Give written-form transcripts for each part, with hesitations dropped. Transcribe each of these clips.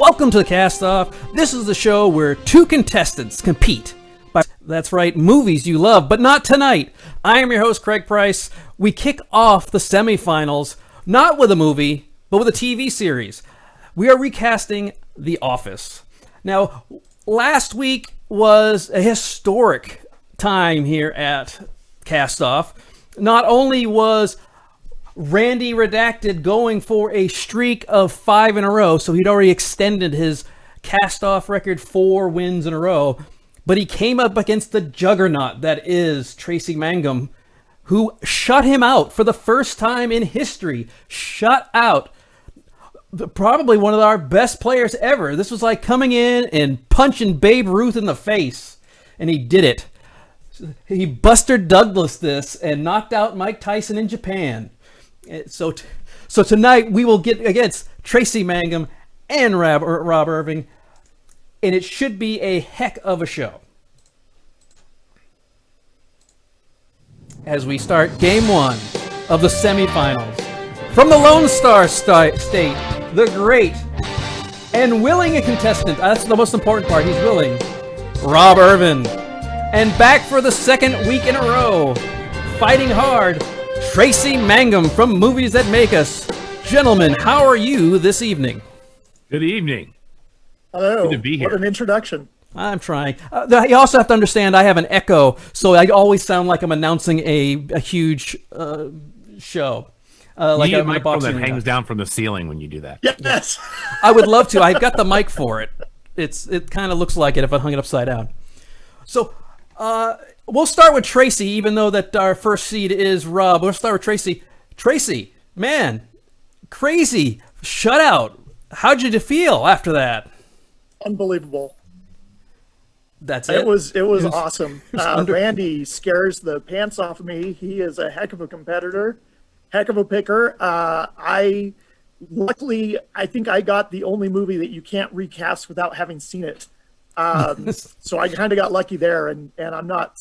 Welcome to the CastOFF. This is the show where two contestants compete. That's right, movies you love, but not tonight. I am your host, Craig Price. We kick off the semifinals, not with a movie, but with a TV series. We are recasting The Office. Now, last week was a historic time here at CastOFF. Not only was Randy Redacted going for a streak of 5 in a row, so he'd already extended his CastOFF record 4 wins in a row, but he came up against the juggernaut that is Tracy Mangum, who shut him out for the first time in history. Shut out probably one of our best players ever. This was like coming in and punching Babe Ruth in the face, and he did it. He Buster Douglas this and knocked out Mike Tyson in Japan. So tonight we will get against Tracy Mangum and Rob Irving, and it should be a heck of a show. As we start game 1 of the semifinals, from the Lone Star State, the great and willing contestant, that's the most important part, he's willing, Rob Irvin. And back for the second week in a row, fighting hard, Tracy Mangum from Movies That Make Us. Gentlemen, how are you this evening? Good evening. Hello. Good to be here. What an introduction. I'm trying. You also have to understand I have an echo, so I always sound like I'm announcing a huge show. Like you need a microphone that hangs down from the ceiling when you do that. Yes. I would love to. I've got the mic for it. It kind of looks like it if I hung it upside down. So we'll start with Tracy, even though that our first seed is Rob. We'll start with Tracy. Tracy, man, crazy shutout. How'd you feel after that? Unbelievable. That's it. It was awesome. Randy scares the pants off of me. He is a heck of a competitor, heck of a picker. I think I got the only movie that you can't recast without having seen it. So I kind of got lucky there, and I'm not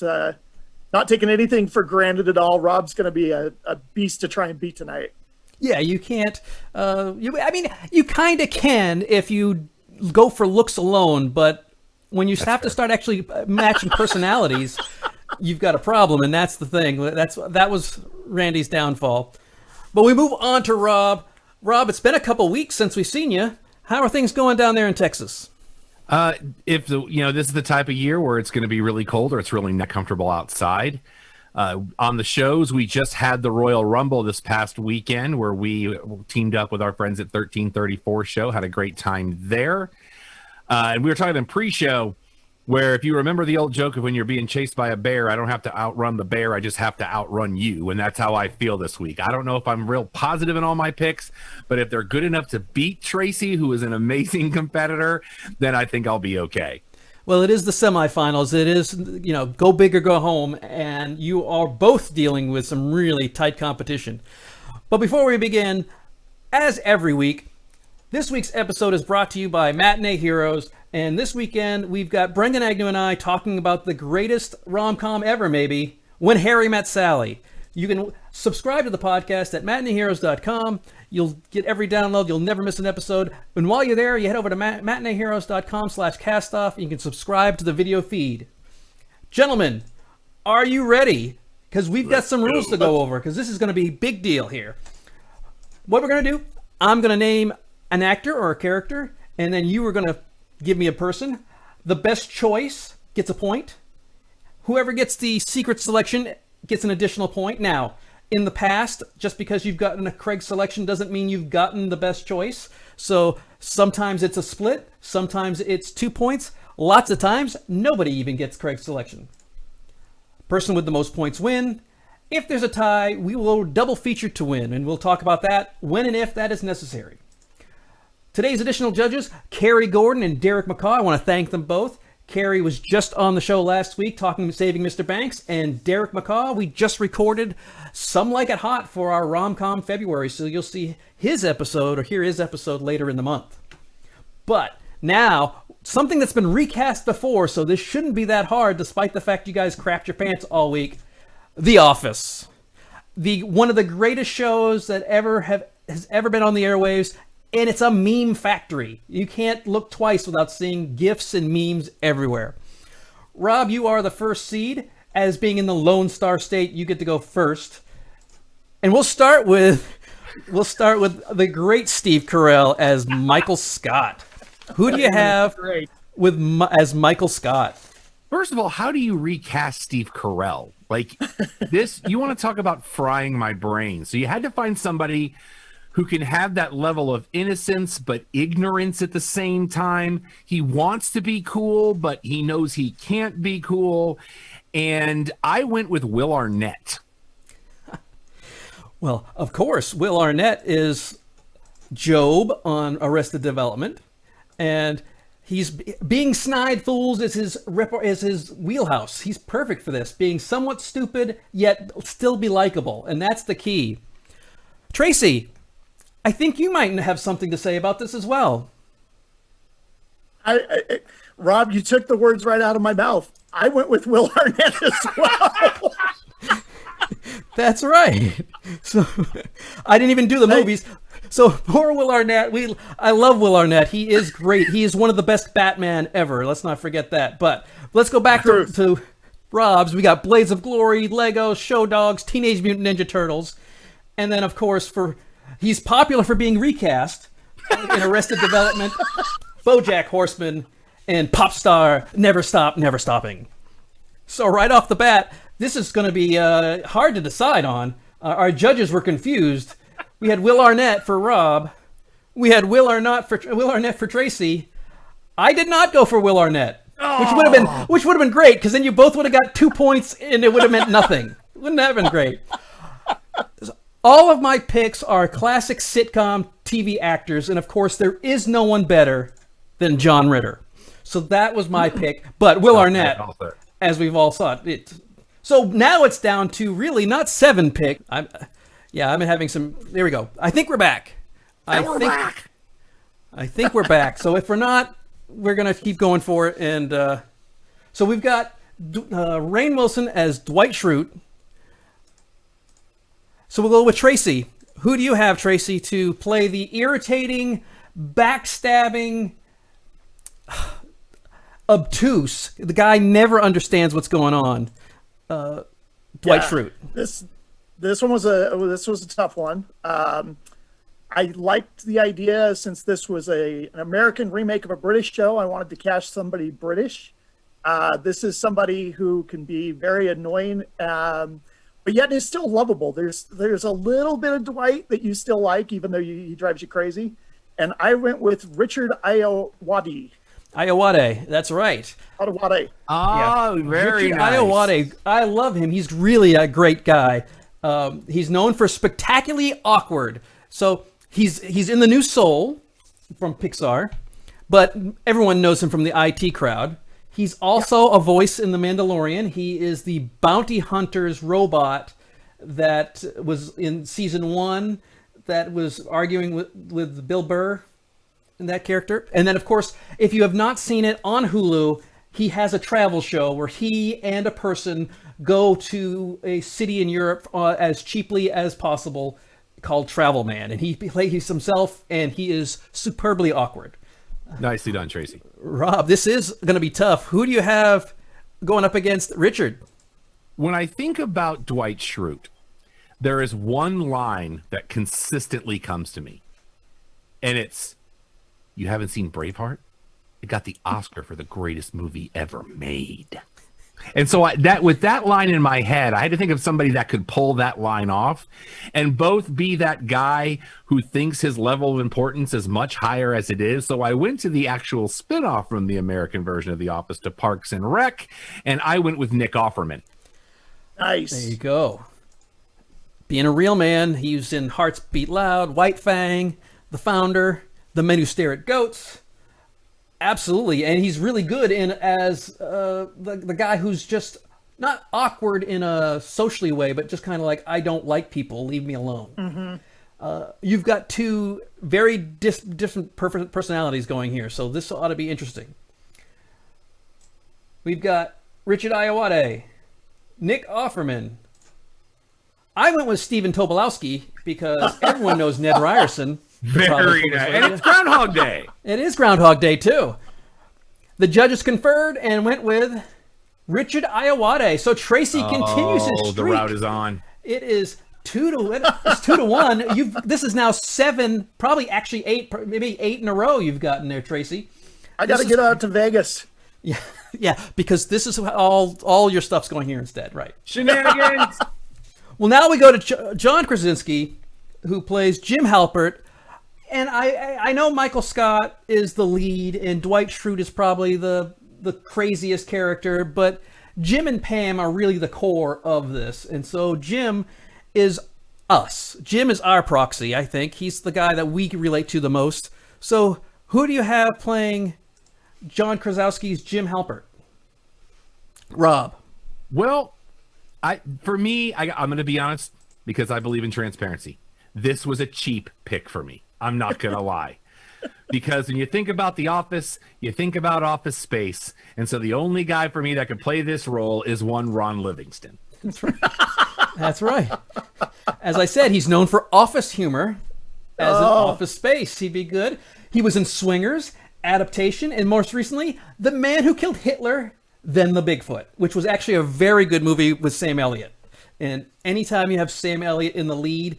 taking anything for granted at all. Rob's going to be a beast to try and beat tonight. Yeah, you can't. You kind of can if you go for looks alone, but when you have to start actually matching personalities, you've got a problem, and that's the thing. That was Randy's downfall. But we move on to Rob. Rob, it's been a couple weeks since we've seen you. How are things going down there in Texas? This is the type of year where it's going to be really cold or it's really not comfortable outside. On the shows, we just had the Royal Rumble this past weekend where we teamed up with our friends at 1334 show, had a great time there. And we were talking in pre-show where if you remember the old joke of when you're being chased by a bear, I don't have to outrun the bear, I just have to outrun you. And that's how I feel this week. I don't know if I'm real positive in all my picks, but if they're good enough to beat Tracy, who is an amazing competitor, then I think I'll be okay. Well, it is the semifinals. It is, go big or go home, and you are both dealing with some really tight competition. But before we begin, as every week, this week's episode is brought to you by Matinee Heroes, and this weekend we've got Brendan Agnew and I talking about the greatest rom-com ever, maybe, When Harry Met Sally. You can subscribe to the podcast at matineeheroes.com. You'll get every download. You'll never miss an episode. And while you're there, you head over to matineeheroes.com/castoff. You can subscribe to the video feed. Gentlemen, are you ready? Because we've got some rules to go over, because this is going to be a big deal here. What we're going to do, I'm going to name an actor or a character, and then you are going to give me a person. The best choice gets a point. Whoever gets the secret selection gets an additional point. Now, in the past, just because you've gotten a Craig selection doesn't mean you've gotten the best choice. So sometimes it's a split, sometimes it's 2 points. Lots of times, nobody even gets Craig's selection. Person with the most points win. If there's a tie, we will double feature to win, and we'll talk about that when and if that is necessary. Today's additional judges, Carrie Gordon and Derek McCaw. I want to thank them both. Carrie was just on the show last week talking Saving Mr. Banks, and Derek McCaw, we just recorded Some Like It Hot for our Rom-Com February, so you'll see his episode or hear his episode later in the month. But now, something that's been recast before, so this shouldn't be that hard despite the fact you guys crapped your pants all week. The Office. One of the greatest shows that has ever been on the airwaves, and it's a meme factory. You can't look twice without seeing GIFs and memes everywhere. Rob, you are the first seed. As being in the Lone Star State, you get to go first. And we'll start with the great Steve Carell as Michael Scott. Who do you have as Michael Scott? First of all, how do you recast Steve Carell? Like this, you want to talk about frying my brain. So you had to find somebody who can have that level of innocence but ignorance at the same time. He wants to be cool, but he knows he can't be cool. And I went with Will Arnett. Well, of course, Will Arnett is Job on Arrested Development, and he's being snide fools is his wheelhouse. He's perfect for this, being somewhat stupid yet still be likable, and that's the key. Tracy, I think you might have something to say about this as well. Rob, you took the words right out of my mouth. I went with Will Arnett as well. That's right. So I didn't even do the movies. So poor Will Arnett. I love Will Arnett. He is great. He is one of the best Batman ever. Let's not forget that. But let's go back to Rob's. We got Blades of Glory, Lego, Show Dogs, Teenage Mutant Ninja Turtles, and then of course he's popular for being recast in Arrested Development, BoJack Horseman, and Pop Star Never Stop, Never Stopping. So right off the bat, this is going to be hard to decide on. Our judges were confused. We had Will Arnett for Rob. We had Will Arnett for Tracy. I did not go for Will Arnett, which would have been great because then you both would have got 2 points and it would have meant nothing. Wouldn't that have been great? All of my picks are classic sitcom TV actors, and of course, there is no one better than John Ritter. So that was my pick. But Will Arnett, as we've all saw it. So now it's down to really not 7 picks. I've been having some. There we go. I think we're back. I think we're back. So if we're not, we're gonna keep going for it. And so we've got Rainn Wilson as Dwight Schrute. So we'll go with Tracy. Who do you have, Tracy, to play the irritating, backstabbing, obtuse? The guy never understands what's going on. Dwight Schrute. This was a tough one. I liked the idea since this was an American remake of a British show. I wanted to cast somebody British. This is somebody who can be very annoying, but yet is still lovable. There's a little bit of Dwight that you still like, even though he drives you crazy. And I went with Richard Ayoade. Ayoade, that's right. Ayoade. Oh, very Richard nice. Ayoade, I love him. He's really a great guy. He's known for Spectacularly Awkward. So he's in the new Soul from Pixar, but everyone knows him from the IT crowd. He's also a voice in The Mandalorian. He is the bounty hunter's robot that was in season 1 that was arguing with Bill Burr and that character. And then, of course, if you have not seen it on Hulu, he has a travel show where he and a person go to a city in Europe as cheaply as possible called Travel Man. And he plays himself, and he is superbly awkward. Nicely done, Tracy. Rob, this is going to be tough. Who do you have going up against Richard? When I think about Dwight Schrute, there is one line that consistently comes to me. And it's, you haven't seen Braveheart? It got the Oscar for the greatest movie ever made. And so with that line in my head, I had to think of somebody that could pull that line off and both be that guy who thinks his level of importance is much higher as it is. So I went to the actual spinoff from the American version of The Office to Parks and Rec, and I went with Nick Offerman. Nice. There you go. Being a real man, he was in Hearts Beat Loud, White Fang, The Founder, The Men Who Stare at Goats. Absolutely, and he's really good in as the guy who's just not awkward in a socially way, but just kind of like, I don't like people, leave me alone. Mm-hmm. You've got two very different personalities going here, so this ought to be interesting. We've got Richard Ayoade, Nick Offerman. I went with Stephen Tobolowsky because everyone knows Ned Ryerson. Very nice. And it's Groundhog Day. It is Groundhog Day, too. The judges conferred and went with Richard Ayoade. So Tracy continues his streak. The route is on. It is 2-1. This is now 7, probably actually 8, maybe 8 in a row you've gotten there, Tracy. I got to get out to Vegas. Yeah, because this is all your stuff's going here instead, right? Shenanigans. Well, now we go to John Krasinski, who plays Jim Halpert. And I know Michael Scott is the lead, and Dwight Schrute is probably the craziest character, but Jim and Pam are really the core of this. And so Jim is us. Jim is our proxy, I think. He's the guy that we relate to the most. So who do you have playing John Krasinski's Jim Halpert? Rob. Well, I'm going to be honest, because I believe in transparency. This was a cheap pick for me. I'm not going to lie. Because when you think about The Office, you think about Office Space. And so the only guy for me that could play this role is one Ron Livingston. That's right. That's right. As I said, he's known for office humor as an Office Space. He'd be good. He was in Swingers, Adaptation, and most recently, The Man Who Killed Hitler, Then the Bigfoot, which was actually a very good movie with Sam Elliott. And anytime you have Sam Elliott in the lead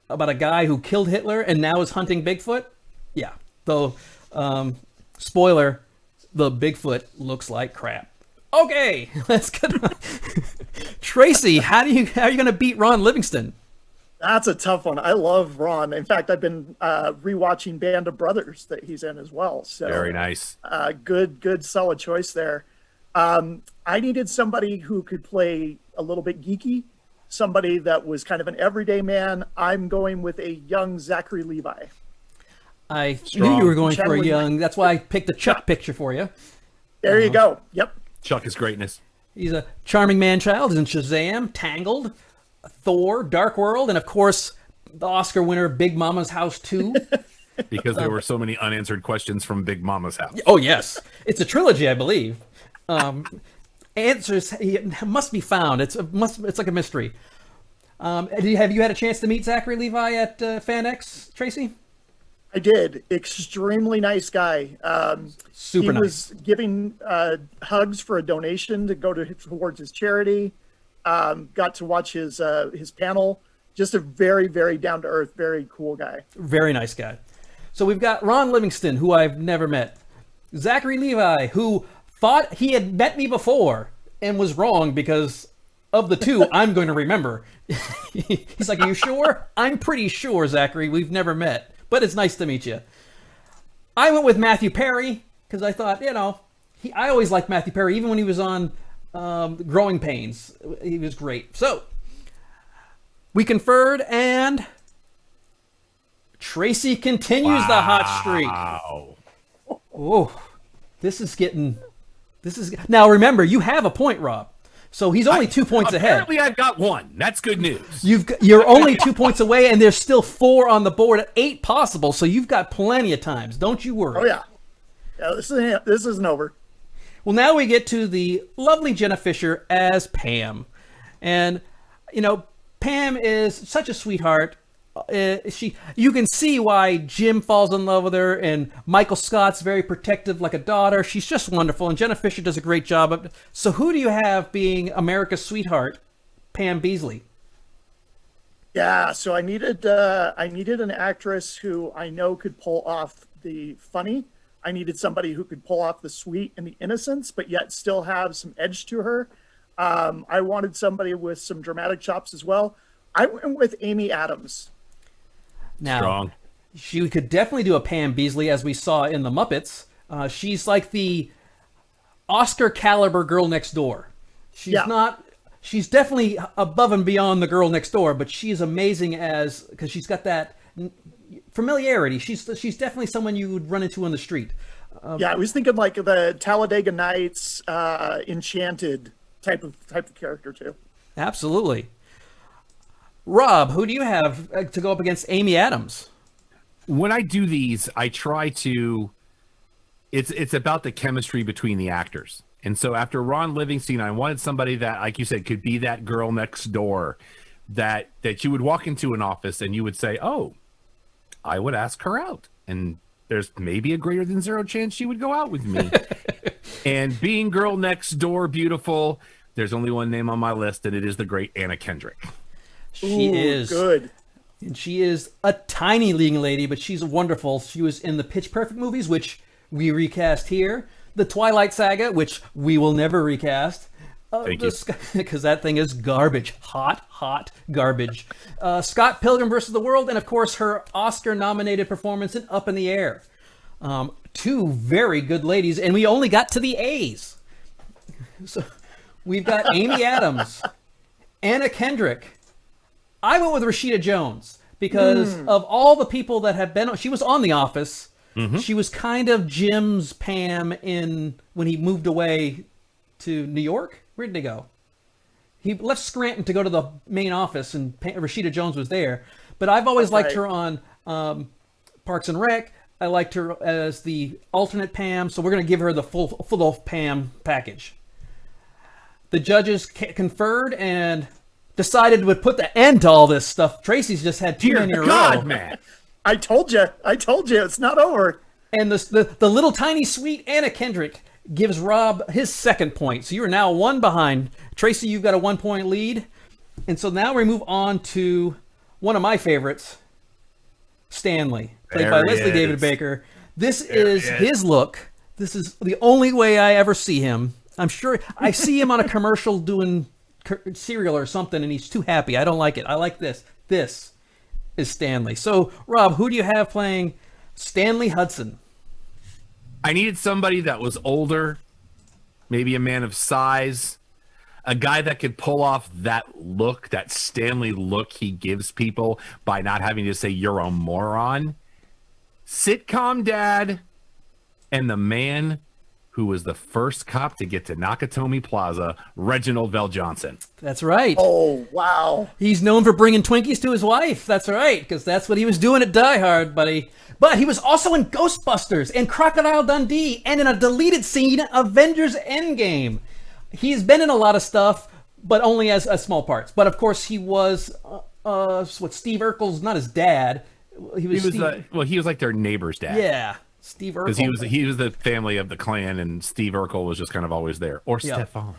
about a guy who killed Hitler and now is hunting Bigfoot, yeah. Though, spoiler, the Bigfoot looks like crap. Okay, let's get on. Tracy, how are you going to beat Ron Livingston? That's a tough one. I love Ron. In fact, I've been rewatching Band of Brothers that he's in as well. So very nice. Good, solid choice there. I needed somebody who could play a little bit geeky, somebody that was kind of an everyday man. I'm going with a young Zachary Levi. I knew you were going for a young. That's why I picked a Chuck picture for you. There you go. Yep. Chuck is greatness. He's a charming man-child. He's in Shazam, Tangled, Thor, Dark World, and of course, the Oscar winner, Big Mama's House 2. Because there were so many unanswered questions from Big Mama's House. Oh, yes. It's a trilogy, I believe. Answers must be found. It's like a mystery. Have you had a chance to meet Zachary Levi at FanX, Tracy? I did. Extremely nice guy. Super nice. He was giving hugs for a donation to go towards his charity. Got to watch his panel. Just a very, very down-to-earth, very cool guy. Very nice guy. So we've got Ron Livingston, who I've never met. Zachary Levi, who thought he had met me before and was wrong because of the two I'm going to remember. He's like, are you sure? I'm pretty sure, Zachary. We've never met. But it's nice to meet you. I went with Matthew Perry because I thought, I always liked Matthew Perry, even when he was on Growing Pains. He was great. So we conferred, and Tracy continues the hot streak. Oh, this is now. Remember, you have a point, Rob. So he's only 2 points ahead. Apparently, I've got one. That's good news. You're only 2 points away, and there's still 4 on the board at 8 possible. So you've got plenty of times. Don't you worry. Oh yeah. This isn't over. Well, now we get to the lovely Jenna Fisher as Pam, and Pam is such a sweetheart. You can see why Jim falls in love with her, and Michael Scott's very protective like a daughter. She's just wonderful, and Jenna Fisher does a great job. So who do you have being America's sweetheart, Pam Beesly? Yeah, so I needed an actress who I know could pull off the funny. I needed somebody who could pull off the sweet and the innocence, but yet still have some edge to her. I wanted somebody with some dramatic chops as well. I went with Amy Adams. Now, strong. She could definitely do a Pam Beesly, as we saw in The Muppets. She's like the Oscar caliber girl next door. She's definitely above and beyond the girl next door, but she's amazing because she's got that familiarity. She's definitely someone you would run into on the street. I was thinking like the Talladega Nights, Enchanted type of character too. Absolutely. Rob, who do you have to go up against Amy Adams? When I do these, I try to. It's about the chemistry between the actors. And so after Ron Livingston, I wanted somebody that, like you said, could be that girl next door that you would walk into an office and you would say, oh, I would ask her out. And there's maybe a greater than zero chance she would go out with me. And being girl next door beautiful, there's only one name on my list, and it is the great Anna Kendrick. She is good. And she is a tiny leading lady, but she's wonderful. She was in the Pitch Perfect movies, which we recast here. The Twilight Saga, which we will never recast. Thank you. Because that thing is garbage. Hot garbage. Scott Pilgrim vs. the World, and of course her Oscar-nominated performance in Up in the Air. Two very good ladies, and we only got to the A's. So we've got Amy Adams, Anna Kendrick. I went with Rashida Jones because of all the people that have been. She was on The Office. Mm-hmm. She was kind of Jim's Pam when he moved away to New York. Where did he go? He left Scranton to go to the main office, and Rashida Jones was there. But I've always liked her on Parks and Rec. I liked her as the alternate Pam, so we're going to give her the full Pam package. The judges conferred and decided to put the end to all this stuff. Tracy's just had too many in a row. Man. I told you. It's not over. And the little tiny sweet Anna Kendrick gives Rob his second point. So you are now one behind. Tracy, you've got a 1 point lead. And so now we move on to one of my favorites, Stanley, played by Leslie David Baker. This is his look. This is the only way I ever see him. I'm sure I see him on a commercial doing cereal or something, and he's too happy. I don't like it. I like this. This is Stanley. So, Rob, who do you have playing Stanley Hudson? I needed somebody that was older, maybe a man of size, a guy that could pull off that look, that Stanley look he gives people by not having to say you're a moron. Sitcom dad and the man who was the first cop to get to Nakatomi Plaza, Reginald Veljohnson. That's right. Oh, wow. He's known for bringing Twinkies to his wife. That's right, because that's what he was doing at Die Hard, buddy. But he was also in Ghostbusters and Crocodile Dundee and in a deleted scene, Avengers Endgame. He's been in a lot of stuff, but only as small parts. But of course, he was Steve Urkel's, not his dad. He was like their neighbor's dad. Yeah. Steve Urkel. Because he was the family of the clan, and Steve Urkel was just kind of always there. Or Stefan.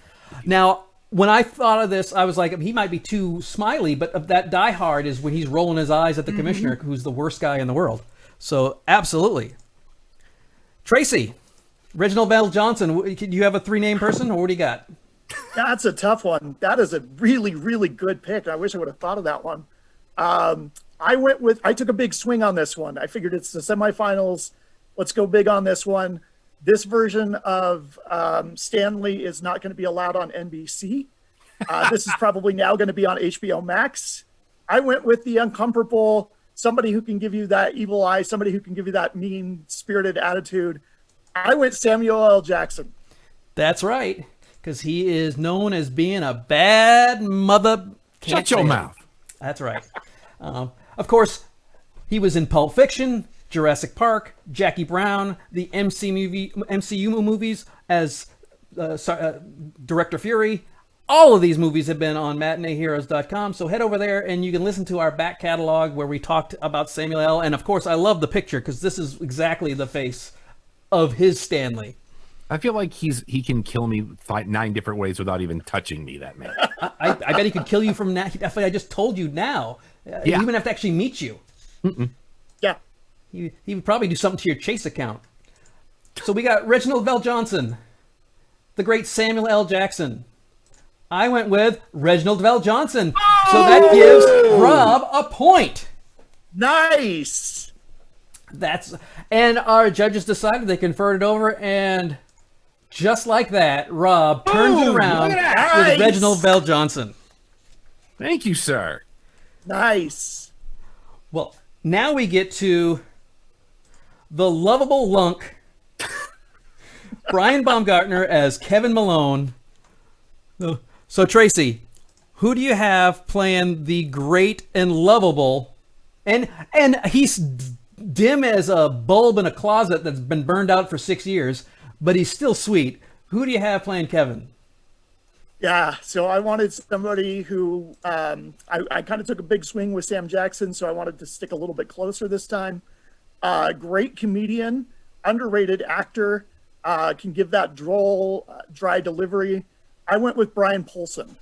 Now, when I thought of this, I was like, he might be too smiley, but that Die Hard is when he's rolling his eyes at the commissioner, who's the worst guy in the world. So, absolutely. Tracy, Reginald Veljohnson, do you have a three-name person, or what do you got? That's a tough one. That is a really, really good pick. I wish I would have thought of that one. I took a big swing on this one. I figured it's the semifinals. Let's go big on this one. This version of Stanley is not going to be allowed on NBC. This is probably now going to be on HBO Max. I went with the uncomfortable, somebody who can give you that evil eye, somebody who can give you that mean-spirited attitude. I went Samuel L. Jackson. That's right, because he is known as being a bad mother. Shut your mouth. That's right. Of course, he was in Pulp Fiction, Jurassic Park, Jackie Brown, the MCU movies as Director Fury. All of these movies have been on matineeheroes.com, so head over there and you can listen to our back catalog where we talked about Samuel L. And of course, I love the picture because this is exactly the face of his Stanley. I feel like he can kill me 9 different ways without even touching me, that man. I bet he could kill you from now. I just told you now. You even have to actually meet you. Yeah. He would probably do something to your Chase account. So we got Reginald Veljohnson, the great Samuel L. Jackson. I went with Reginald Veljohnson. Oh! So that gives Rob a point. Nice. And our judges decided, they conferred it over, and just like that, Rob turns it around with Reginald Veljohnson. Thank you, sir. Nice. Well, now we get to the lovable lunk, Brian Baumgartner as Kevin Malone. So, Tracy, who do you have playing the great and lovable, and he's dim as a bulb in a closet that's been burned out for 6 years, but he's still sweet. Who do you have playing Kevin? Yeah, so I wanted somebody who I kind of took a big swing with Sam Jackson, so I wanted to stick a little bit closer this time. Great comedian, underrated actor, can give that droll, dry delivery. I went with Brian Posehn.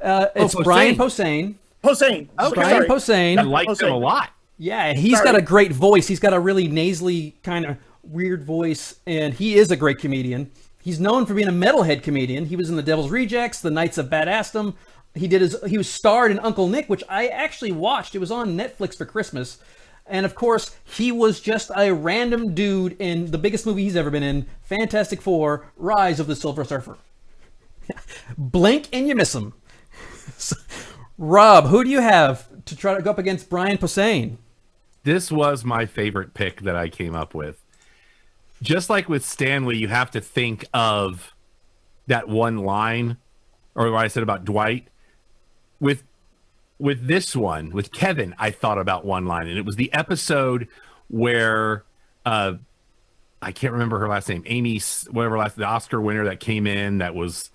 It's Brian Posehn. Posehn. Okay. Brian Posehn. I liked him a lot. Yeah, he's got a great voice. He's got a really nasally kind of weird voice, and he is a great comedian. He's known for being a metalhead comedian. He was in The Devil's Rejects, The Knights of Badassdom. He was starred in Uncle Nick, which I actually watched. It was on Netflix for Christmas. And of course, he was just a random dude in the biggest movie he's ever been in, Fantastic Four: Rise of the Silver Surfer. Blink and you miss him. Rob, who do you have to try to go up against Brian Posehn? This was my favorite pick that I came up with. Just like with Stanley, you have to think of that one line, or what I said about Dwight. With this one, with Kevin, I thought about one line, and it was the episode where I can't remember her last name, Amy, whatever the Oscar winner that came in that was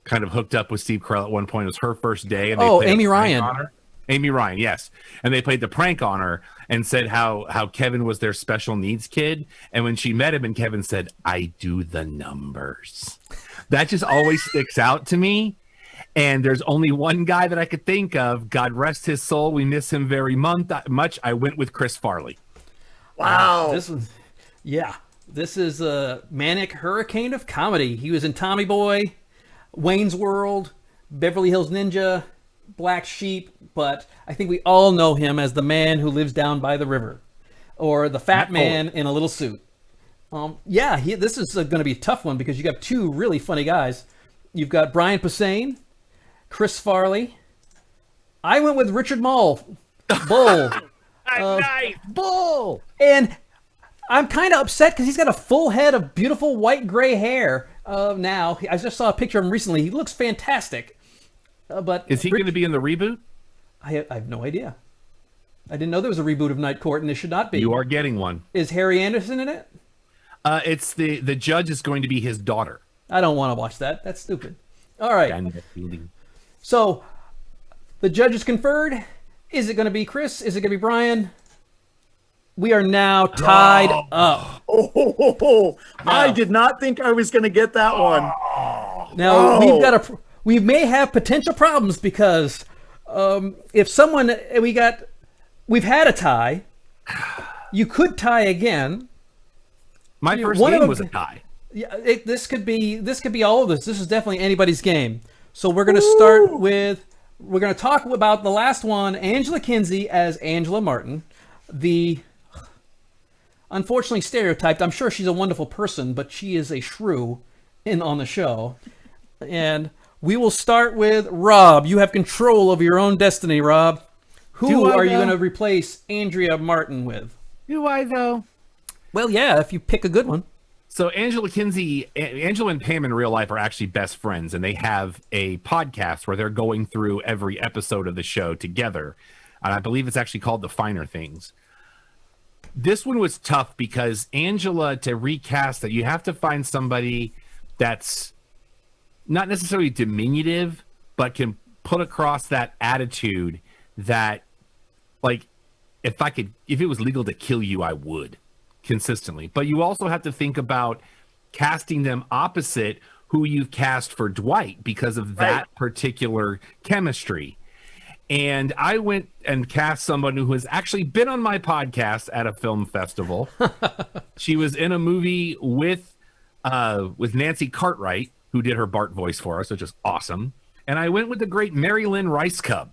kind of hooked up with Steve Carell at one point. It was her first day, and they Amy Ryan. Amy Ryan, yes. And they played the prank on her and said how Kevin was their special needs kid. And when she met him and Kevin said, "I do the numbers." That just always sticks out to me. And there's only one guy that I could think of. God rest his soul. We miss him very much. I went with Chris Farley. Wow. This is a manic hurricane of comedy. He was in Tommy Boy, Wayne's World, Beverly Hills Ninja, Black Sheep, but I think we all know him as the man who lives down by the river, or the fat man in a little suit. This is going to be a tough one because you got two really funny guys. You've got Brian Posehn, Chris Farley. I went with Richard Bull. Nice, Bull. And I'm kind of upset because he's got a full head of beautiful white gray hair now. I just saw a picture of him recently. He looks fantastic. But is he going to be in the reboot? I have no idea. I didn't know there was a reboot of Night Court, and there should not be. You are getting one. Is Harry Anderson in it? It's the judge is going to be his daughter. I don't want to watch that. That's stupid. All right. So the judge is conferred. Is it going to be Chris? Is it going to be Brian? We are now tied up. I did not think I was going to get that one. Now we may have potential problems because if we've had a tie, you could tie again. My first game was a tie. Yeah, this could be all of this. This is definitely anybody's game. So we're going to talk about the last one, Angela Kinsey as Angela Martin, the unfortunately stereotyped. I'm sure she's a wonderful person, but she is a shrew on the show. And we will start with Rob. You have control of your own destiny, Rob. Who are you going to replace Andrea Martin with? Do I, though? Well, yeah, if you pick a good one. So Angela and Pam in real life are actually best friends, and they have a podcast where they're going through every episode of the show together. And I believe it's actually called The Finer Things. This one was tough because Angela, to recast that, you have to find somebody that's not necessarily diminutive, but can put across that attitude that, like, if it was legal to kill you, I would, consistently. But you also have to think about casting them opposite who you've cast for Dwight because of that particular chemistry. And I went and cast someone who has actually been on my podcast at a film festival. She was in a movie with Nancy Cartwright, who did her Bart voice for us, which is awesome. And I went with the great Marilyn Ricegum.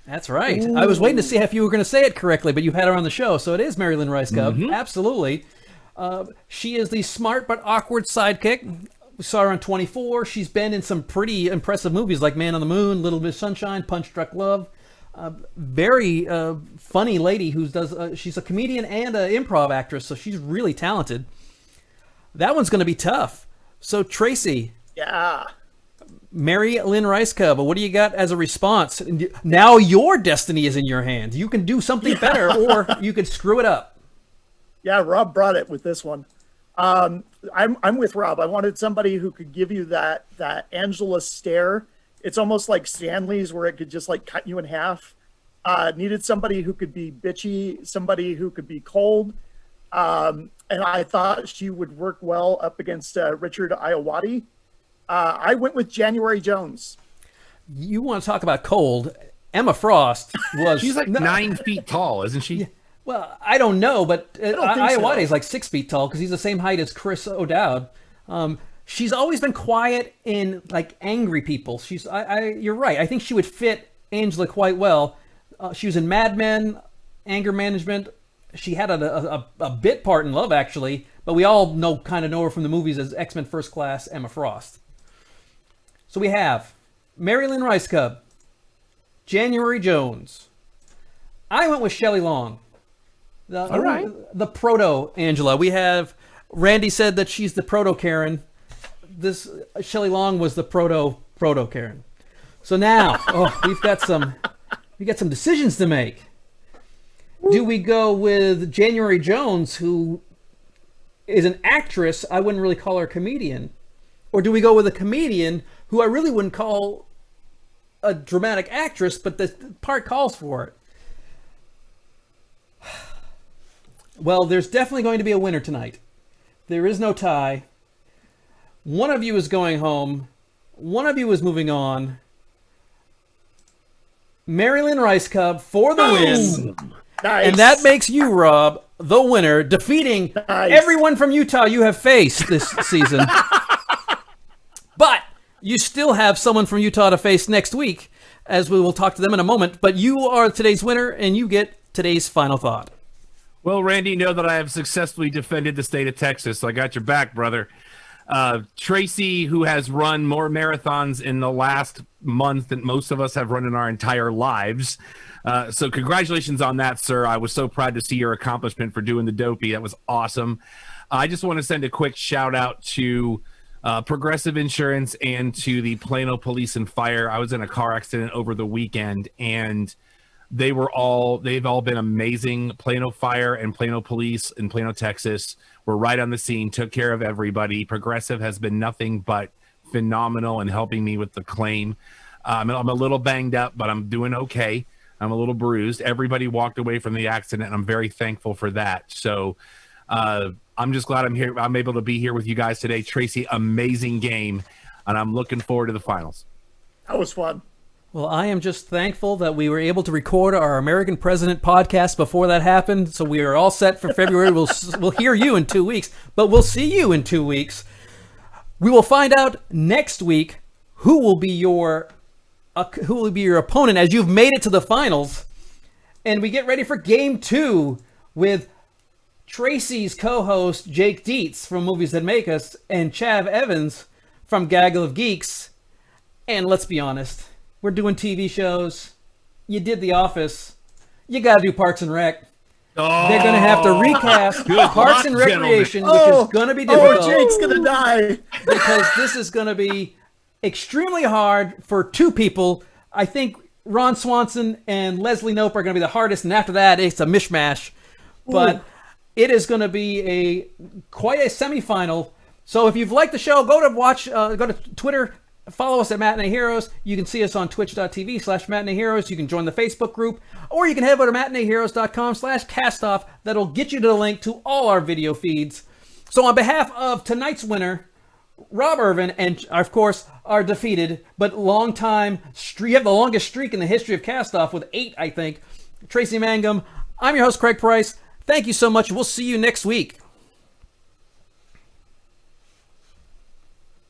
That's right. Ooh. I was waiting to see if you were going to say it correctly, but you had her on the show, so it is Marilyn Ricegum. Mm-hmm. Absolutely. She is the smart but awkward sidekick. We saw her on 24. She's been in some pretty impressive movies like Man on the Moon, Little Miss Sunshine, Punch Drunk Love. Very funny lady she's a comedian and an improv actress, so she's really talented. That one's going to be tough. So Tracy. Yeah. Marilyn Ricegum, what do you got as a response? Now your destiny is in your hands. You can do something better, or you could screw it up. Yeah, Rob brought it with this one. I'm with Rob. I wanted somebody who could give you that Angela stare It's almost like Stanley's, where it could just like cut you in half. Needed somebody who could be bitchy, somebody who could be cold. And I thought she would work well up against Richard Iowati. I went with January Jones. You want to talk about cold? Emma Frost was. She's like 9 feet tall, isn't she? Yeah. Well, I don't know, but Iowati is so. like 6 feet tall because he's the same height as Chris O'Dowd. She's always been quiet in like angry people. You're right. I think she would fit Angela quite well. She was in Mad Men, Anger Management. She had a bit part in Love Actually, but we all know her from the movies as X-Men First Class Emma Frost. So we have Marilyn Ricegum, January Jones. I went with Shelley Long. All right. The proto Angela. We have Randy said that she's the proto Karen. This Shelley Long was the proto Karen. So now, we've got some decisions to make. Do we go with January Jones, who is an actress? I wouldn't really call her a comedian. Or do we go with a comedian who I really wouldn't call a dramatic actress, but the part calls for it? Well, there's definitely going to be a winner tonight. There is no tie. One of you is going home. One of you is moving on. Marilyn Ricegum for the win. Nice. And that makes you, Rob, the winner, defeating everyone from Utah you have faced this season. But you still have someone from Utah to face next week, as we will talk to them in a moment. But you are today's winner, and you get today's final thought. Well, Randy, know that I have successfully defended the state of Texas, so I got your back, brother. Tracy, who has run more marathons in the last month than most of us have run in our entire lives. So congratulations on that, sir. I was so proud to see your accomplishment for doing the dopey. That was awesome. I just want to send a quick shout out to Progressive Insurance and to the Plano Police and Fire. I was in a car accident over the weekend, and they've all been amazing. Plano Fire and Plano Police in Plano, Texas were right on the scene, took care of everybody. Progressive has been nothing but phenomenal in helping me with the claim. I'm a little banged up, but I'm doing okay. I'm a little bruised. Everybody walked away from the accident, and I'm very thankful for that. So I'm just glad I'm here. I'm able to be here with you guys today. Tracy, amazing game, and I'm looking forward to the finals. That was fun. Well, I am just thankful that we were able to record our American President podcast before that happened, so we are all set for February. We'll hear you in 2 weeks, but we'll see you in 2 weeks. We will find out next week who will be your opponent as you've made it to the finals, and we get ready for Game 2 with Tracy's co-host Jake Dietz from Movies That Make Us and Chav Evans from Gaggle of Geeks. And let's be honest, we're doing TV shows. You did The Office. You got to do Parks and Rec. Oh, they're going to have to recast Parks and Recreation, which is going to be difficult. Jake's going to die. Because this is going to be extremely hard for two people. I think Ron Swanson and Leslie Knope are going to be the hardest, and after that, it's a mishmash. But it is going to be quite a semifinal. So if you've liked the show, go to Twitter. Follow us at Matinee Heroes. You can see us on twitch.tv/Matinee Heroes. You can join the Facebook group, or you can head over to matineeheroes.com/castoff. That'll get you to the link to all our video feeds. So on behalf of tonight's winner, Rob Irvin, and of course our defeated but long-time you have the longest streak in the history of CastOFF with 8, I think, Tracy Mangum. I'm your host, Craig Price. Thank you so much. We'll see you next week.